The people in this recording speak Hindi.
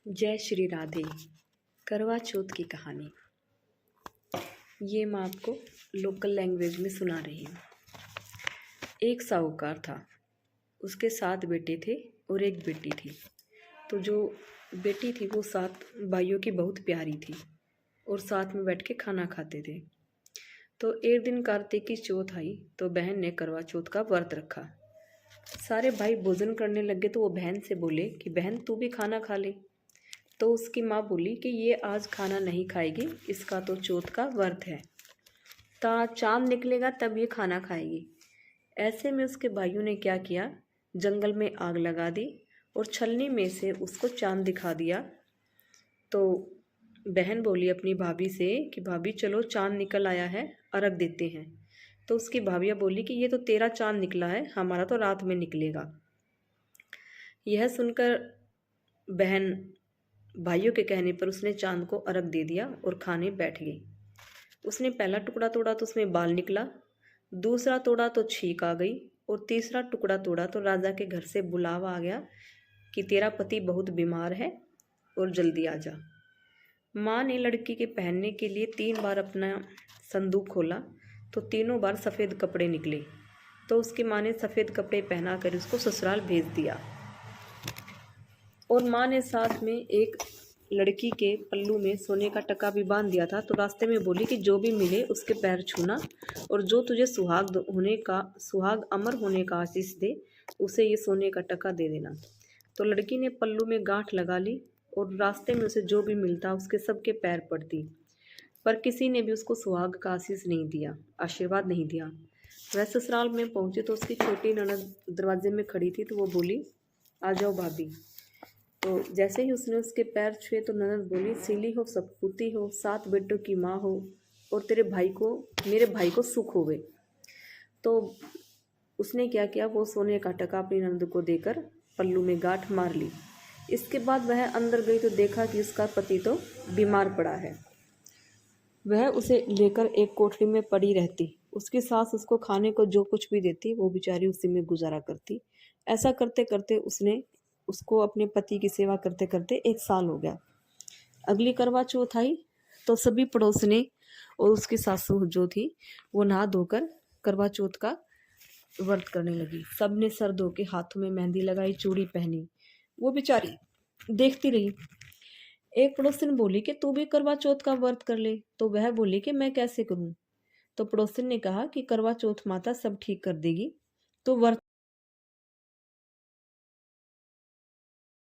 जय श्री राधे। करवा चौथ की कहानी ये मैं आपको लोकल लैंग्वेज में सुना रही हूँ। एक साहूकार था, उसके 7 बेटे थे और एक बेटी थी। तो जो बेटी थी वो 7 भाइयों की बहुत प्यारी थी और साथ में बैठ के खाना खाते थे। तो एक दिन कार्तिक की चौथ आई तो बहन ने करवा चौथ का व्रत रखा। सारे भाई भोजन करने लगे तो वो बहन से बोले कि बहन तू भी खाना खा ले। तो उसकी माँ बोली कि ये आज खाना नहीं खाएगी, इसका तो चौथ का व्रत है, चांद निकलेगा तब ये खाना खाएगी। ऐसे में उसके भाइयों ने क्या किया, जंगल में आग लगा दी और छलनी में से उसको चांद दिखा दिया। तो बहन बोली अपनी भाभी से कि भाभी चलो चांद निकल आया है, अर्घ देते हैं। तो उसकी भाभियाँ बोली कि ये तो तेरा चांद निकला है, हमारा तो रात में निकलेगा। यह सुनकर बहन भाइयों के कहने पर उसने चांद को अर्घ दे दिया और खाने बैठ गई। उसने पहला टुकड़ा तोड़ा तो उसमें बाल निकला, दूसरा तोड़ा तो छींक आ गई और तीसरा टुकड़ा तोड़ा तो राजा के घर से बुलावा आ गया कि तेरा पति बहुत बीमार है और जल्दी आ जा। माँ ने लड़की के पहनने के लिए 3 बार अपना संदूक खोला तो तीनों बार सफ़ेद कपड़े निकले। तो उसकी माँ ने सफ़ेद कपड़े पहना कर उसको ससुराल भेज दिया। और माँ ने साथ में एक लड़की के पल्लू में सोने का टका भी बांध दिया था। तो रास्ते में बोली कि जो भी मिले उसके पैर छूना और जो तुझे सुहाग अमर होने का आशीष दे उसे ये सोने का टका दे देना। तो लड़की ने पल्लू में गांठ लगा ली और रास्ते में उसे जो भी मिलता उसके सबके पैर पड़ती, पर किसी ने भी उसको सुहाग का आशीष नहीं दिया, आशीर्वाद नहीं दिया। वह ससुराल में पहुंची तो उसकी छोटी ननद दरवाजे में खड़ी थी। तो वो बोली आ जाओ भाभी। तो जैसे ही उसने उसके पैर छुए तो ननद बोली सीली हो, सपूती हो, 7 बेटों की माँ हो और मेरे भाई को सुख होवे। तो उसने क्या किया, वो सोने का टका अपनी ननद को देकर पल्लू में गांठ मार ली। इसके बाद वह अंदर गई तो देखा कि उसका पति तो बीमार पड़ा है। वह उसे लेकर एक कोठरी में पड़ी रहती। उसकी सास उसको खाने को जो कुछ भी देती वो बेचारी उसी में गुजारा करती। ऐसा करते करते उसको अपने पति की सेवा करते करते 1 साल हो गया। अगली करवा चौथ आई तो सभी पड़ोसने और उसकी सासू जो थी वो नहा धोकर करवा चौथ का व्रत करने लगी। सब ने सर धो के हाथों में मेहंदी लगाई, चूड़ी पहनी। वो बेचारी देखती रही। एक पड़ोसन बोली कि तू भी करवा चौथ का व्रत कर ले। तो वह बोली कि मैं कैसे करूं। तो पड़ोसन ने कहा कि करवा चौथ माता सब ठीक कर देगी, तो व्रत